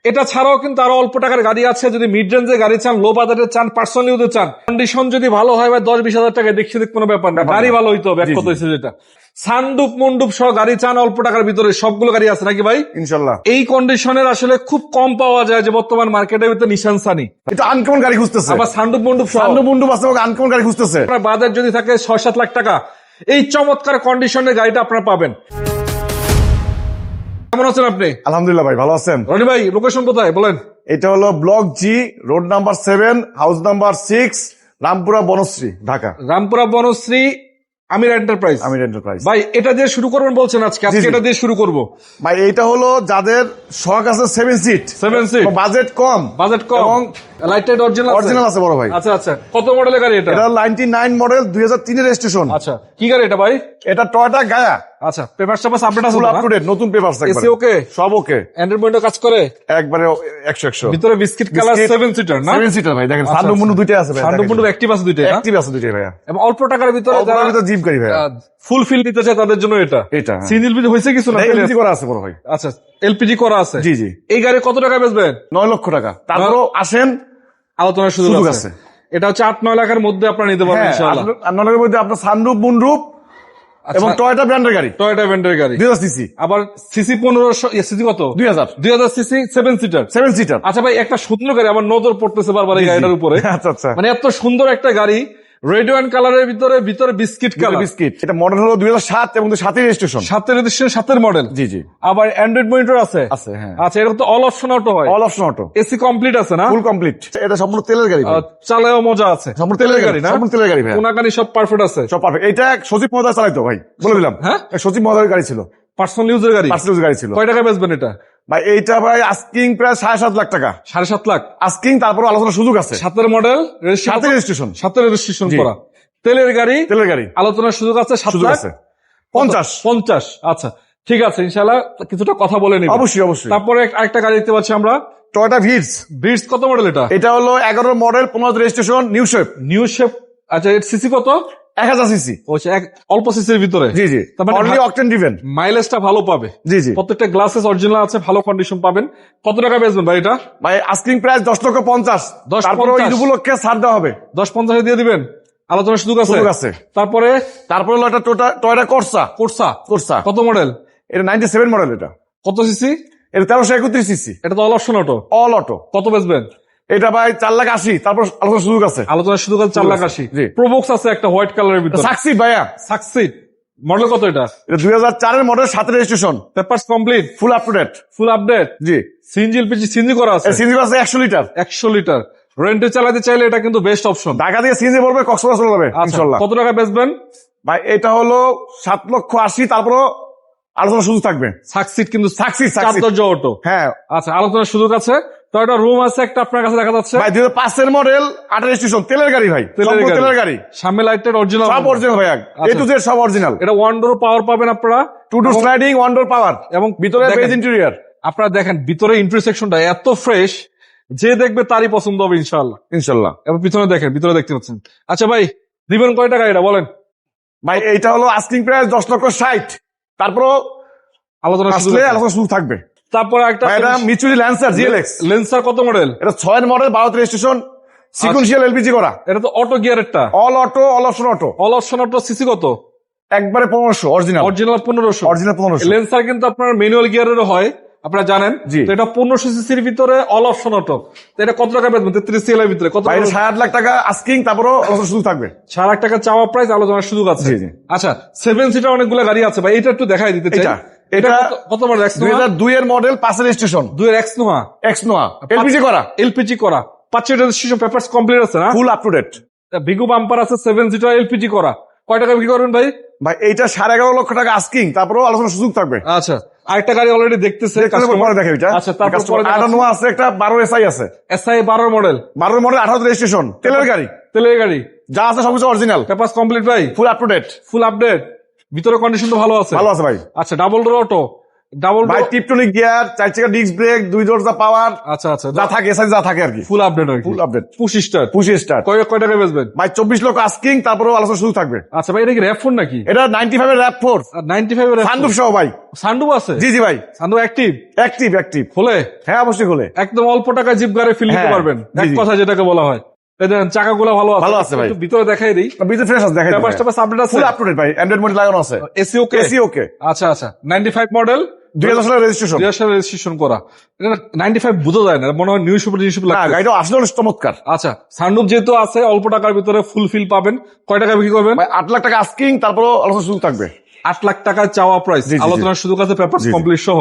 এটা ছাড়াও কিন্তু আরো অল্প টাকার গাড়ি আছে, যদি মিড রেঞ্জের গাড়ি চান, লো বাজেটের চান, পার্সোনাল ইউজে চান, কন্ডিশন যদি ভালো হয় ভাই 10-20 হাজার টাকা দেখছি কোনো ব্যাপার না, গাড়ি ভালো হইতে হবে। এক কথা হয়েছে যেটা সানডুপ মন্ডুপ সহ গাড়ি চান অল্প টাকার ভিতরে, সবগুলো গাড়ি আছে নাকি ভাই? ইনশাল্লাহ। এই কন্ডিশনের আসলে খুব কম পাওয়া যায় যে বর্তমান মার্কেটের ভিতরে নিশান সানি। এটা আনকমন গাড়ি খুঁজতেছে, আবার সানডুপ মন্ডুপ আছে, আনকমন গাড়ি খুঁজতেছে। আপনার বাজেট যদি থাকে 6-7 লাখ টাকা, এই চমৎকার কন্ডিশনের গাড়িটা আপনারা পাবেন। কেমন আছেন আপনি? আলহামদুলিল্লাহ ভাই, ভালো আছেন? রনি ভাই, লোকেশন কোথায় বলেন? এটা হলো block G, road number 7, house number 6, Rampura Banasree, Dhaka. Rampura Banasree Amir enterprise. Amir enterprise ভাই এটা দিয়ে শুরু করবেন বলছেন আজকে? আজকে এটা দিয়ে শুরু করব ভাই। এইটা হলো যাদের শখ আছে 7 সিট, বাজেট কম এবং লাইটেড অরিজিনাল আছে বড় ভাই। আচ্ছা আচ্ছা, কত মডেলের গাড়ি এটা? এটা 99 মডেল, 2003 এর রেজিস্ট্রেশন। আচ্ছা, কি গাড়ি এটা ভাই? এটা টয়োটা গায়া। আচ্ছা, পেপার সাপাস আপডেট আছে? ফুল আপ টু ডেট, নতুন পেপার আছে, এসি ওকে, সব ওকে, অ্যান্ড্রয়েড মনিটর কাজ করে একবারে 100। ভিতরে বিস্কিট কালার 7 সিটার না? 7 সিটার ভাই। দেখেন সানরুফ মুন্ডু দুইটা আছে ভাই, সানরুফ মুন্ডু অ্যাক্টিভ আছে দুইটা, অ্যাক্টিভ আছে দুইটাই ভাই। এবং অল্প টাকার ভিতরে যারা জিপ গাড়ি ভাই ফুল ফিল দিতে চায় তাদের জন্য এটা। সিএনজি এলপিজি হইছে কিছু না? এলপিজি করা আছে বড় ভাই। আচ্ছা, এলপিজি করা আছে। জি জি। এই গাড়ি কত টাকা বেচবেন? 9 লক্ষ টাকা। তারপরও আসেন, আলোচনার সুযোগ আছে। এটা হচ্ছে 8-9 লাখের মধ্যে আপনারা নিতে পারবেন ইনশাআল্লাহ। 8-9 লাখের মধ্যে আপনার সানরুফ মুন্ডুপ এবং টয়োটা ব্র্যান্ডের গাড়ি, টয়োটা ব্র্যান্ডের গাড়ি 2000 সিসি। আবার সিসি 1500, সিসি কত? 2000 সিসি, 7 সিটার। আচ্ছা ভাই, একটা সুন্দর গাড়ি আমার নজর পড়তেছে বারবার এই গাড়িটার উপরে। আচ্ছা আচ্ছা, মানে এত সুন্দর একটা গাড়ি, রেড ওয়াইন কালারের ভিতরে বিস্কিট কালার। এটা মডেল হলো 2007 এবং 7 এর রেজিস্ট্রেশন। 7 মডেল। জি জি। আবার অ্যান্ড্রয়েড মনিটর আছে? আছে, হ্যাঁ। আচ্ছা, এটা তো অল অপশন অটো হয়? All option auto. AC complete আছে না? Full complete. এটা সম্পূর্ণ তেলের গাড়ি, চালায়ও মজা আছে। সম্পূর্ণ তেলের গাড়ি না? সম্পূর্ণ তেলের গাড়ি ভাই। কোনা গাড়ি সব পারফেক্ট আছে, সব পারফেক্ট। এটা সচিব মহোদয় চালাইতো ভাই, বলে দিলাম। হ্যাঁ, সচিব মহোদয়ের গাড়ি ছিল, পার্সোনাল ইউজের গাড়ি। পার্সোনাল ইউজ গাড়ি ছিল। কয় টাকা বেচবেন এটা ভাই? এইটা ভাই আস্কিং প্রায় 7.5 লাখ টাকা। 7.5 লাখ আস্কিং, তারপর আলোচনার সুযোগ আছে। 7 মডেল, 7 রেজিস্ট্রেশন, 7 রেজিস্ট্রেশন করা তেলের গাড়ি। আলোচনার সুযোগ আছে 7 লাখ 50। আচ্ছা ঠিক আছে, ইনশাআল্লাহ কিছুটা কথা বলে নিব। অবশ্যই অবশ্যই। তারপরে আরেকটা গাড়ি দেখতে পাচ্ছি আমরা, টয়োটা ভিটস। কত মডেল এটা? এটা হলো 11 মডেল, 15 রেজিস্ট্রেশন, নিউ শেপ। আচ্ছা, এর সিসি কত? 1000 সিসি। অল্প সিসির ভিতরে। জি জি। অনলি অকটেন ড্রিভেন, মাইলেজটা ভালো পাবে। জি জি। প্রত্যেকটা গ্লাসেস অরিজিনাল আছে, ভালো কন্ডিশন পাবেন। কত টাকা বেচবেন ভাই এটা? ভাই আস্কিং প্রাইস 10,50,000। তারপরে ঈদ উপলক্ষে ছাড় দেওয়া হবে, 10-50 দিয়ে দিবেন। আলোচনার সুযোগ আছে। তারপরে হলো একটা টয়োটা কোর্সা। কত মডেল? এটা 97 মডেল। এটা কত সিসি? এটা 1331 সিসি। এটা তো all option auto. All auto. কত বেচবেন এটা? ভাই 4,80,000। তারপর আলোচনার সুযোগ আছে। 4,80,000। প্রোবক্স আছে একটা হোয়াইট কালারের ভিতরে। সাকসিড ভাইয়া, সাকসিড। মডেল কত এটা? এটা 2004 এর model, 7 registration, papers complete, full up to date. জি। সিএনজি এলপিজি সিএনজি করা আছে? সিএনজি আছে 100 লিটার। 100 লিটার। রেন্টে চালাতে চাইলে এটা কিন্তু বেস্ট অপশন। ঢাকা দিয়ে সিএনজি পড়বে, কক্সবাজার চলে যাবে ইনশাআল্লাহ। কত টাকা বেচবেন ভাই? এটা হলো 7,80,000। তারপর আলোচনার সুযোগ থাকবে। সাকসিড, কিন্তু সাকসিড অটো। হ্যাঁ। আচ্ছা, আলোচনার সুযোগ আছে। তো একটা রুম আছে একটা আপনার কাছে দেখা যাচ্ছে ভাই, 2005 এর মডেল, 8 রেজিস্ট্রেশন, তেলের গাড়ি ভাই, তেলের গাড়ি। সামনে লাইটের অরিজিনাল, সব অরিজিনাল ভাই, এ টু জেড সব অরিজিনাল। এটা 1 ডোর পাওয়ার পাবেন আপনারা, 2 ডোর স্লাইডিং, 1 ডোর পাওয়ার, এবং ভিতরে বেজ ইন্টেরিয়র। আপনারা দেখেন ভিতরে ইন্টারসেকশনটা এত ফ্রেশ, যে দেখবে তারই পছন্দ হবে ইনশাআল্লাহ। এবং পিছনে দেখেন, ভিতরে দেখতে পাচ্ছেন। আচ্ছা ভাই, দিবেন কয় টাকা এটা বলেন? ভাই এইটা হলো আস্কিং প্রাইস 10,60,000। তারপর আলোচনার সুযোগ থাকবে। তারপরে একটা মিচুরি ল্যান্সার জিএলএক্স। ল্যান্সার কত মডেল? এটা 6 এর মডেল, 12 রেজিস্ট্রেশন, সিকুয়েন্সিয়াল এলপিজি করা। এটা তো অটো গিয়ারেরটা? All auto, all option auto. CC কত? একবারে 1500 অরিজিনাল। 1500। ল্যান্সার কিন্তু আপনার ম্যানুয়াল গিয়ারেরও হয়, আপনারা জানেন। তো এটা 1500 সিসির ভিতরে অল অপশন অটো। তো এটা কত টাকা বেচবেন? 33 সিএল এর ভিতরে কত? 7 লাখ টাকা আস্কিং, তারপর আলোচনার সুযোগ থাকবে। 7 লাখ টাকা চাওয়া প্রাইস, আলোচনার সুযোগ আছে। আচ্ছা, 7 সিটার অনেকগুলো গাড়ি আছে ভাই, এটা একটু দেখাই দিতে চাই। এটা কত মডেল? 2002 এর মডেল, 5 রেজিস্ট্রেশন, 2 এর এক্সনোয়া, এলপিজি করা, 5 রেজিস্ট্রেশন, পেপারস কমপ্লিট আছে না? Full up to date. Vigo bumper আছে, 7 সিটার, এলপিজি করা। কয় টাকা বিক্রি করবেন ভাই? ভাই এইটা 11.5 লক্ষ টাকা আস্কিং, তারপর আলোচনার সুযোগ থাকবে। আচ্ছা, আরেকটা গাড়ি অলরেডি দেখতেছে। আচ্ছা, তারপর আছে একটা 12 এসআই আছে, 12 মডেল, 18 রেজিস্ট্রেশন, তেলের গাড়ি যা আছে সবকিছু অরিজিনাল, পেপারস কমপ্লিট ভাই, ফুল আপ টু ডেট। ভিতরে কন্ডিশন তো ভালো আছে? ভালো আছে ভাই। আচ্ছা, ডাবল ডোর অটো, ডাবল ভাই টিপটনিক গিয়ার, 4 চাকা ডিস্ক ব্রেক, 2 দরজা পাওয়ার, আচ্ছা আচ্ছা, যা থাকে এসে যা থাকে আর কি, ফুল আপডেট আর কি, full update, push start, push start. কয় টাকা বেচবেন? ভাই 24 লক্ষ আস্কিং, তারপরেও আলোচনা শুরু থাকবে। আচ্ছা ভাই, এটা কি র্যাপ ফোন নাকি? এটা 95 এর র‍্যাপ 4 95 এর সানরুফ সহ ভাই। সানরুফ আছে? জি জি ভাই, সানরুফ অ্যাক্টিভ অ্যাক্টিভ অ্যাক্টিভ। খোলে? হ্যাঁ অবশ্যই খোলে। একদম অল্প টাকায় জিপ গাড়ি ফিল নিতে হ্যাঁ, পারবেন, জি, এক জি। কথা যেটাকে বলা হয়। এই দেখেন চাকাগুলো ভালো আছে, ভালো আছে ভাই। একটু ভিতরে দেখাই দিই। বিজনেস ফ্রেশ আছে, দেখাই পেপার টেপার আপডেট আছে? ফুল আপ টু ডেট ভাই, অ্যান্ড্রয়েড মোড লাগানো আছে, এসি ওকে? AC okay. আচ্ছা আচ্ছা, 95 মডেল, 2000 সালের রেজিস্ট্রেশন। 2000 সালে রেজিস্ট্রেশন করা। এটা 95 বোঝা যায় না, মনে হয় নিউ সুপার না লাগছে। গাড়িটা আসলে অনেক চমৎকার। আচ্ছা, সানরুফ যেহেতু আছে, অল্প টাকার ভিতরে ফুল ফিল পাবেন। কয় টাকা বিক্রি করবেন? ভাই 8 লাখ টাকা আস্কিং, তারপরেও আলোচনা শুরু থাকবে। 8 লাখ টাকায় চাওয়া প্রাইস, জি, জি, জি। আলোচনার সুযোগ আছে, পেপার জি, জি। কমপ্লিট সহ।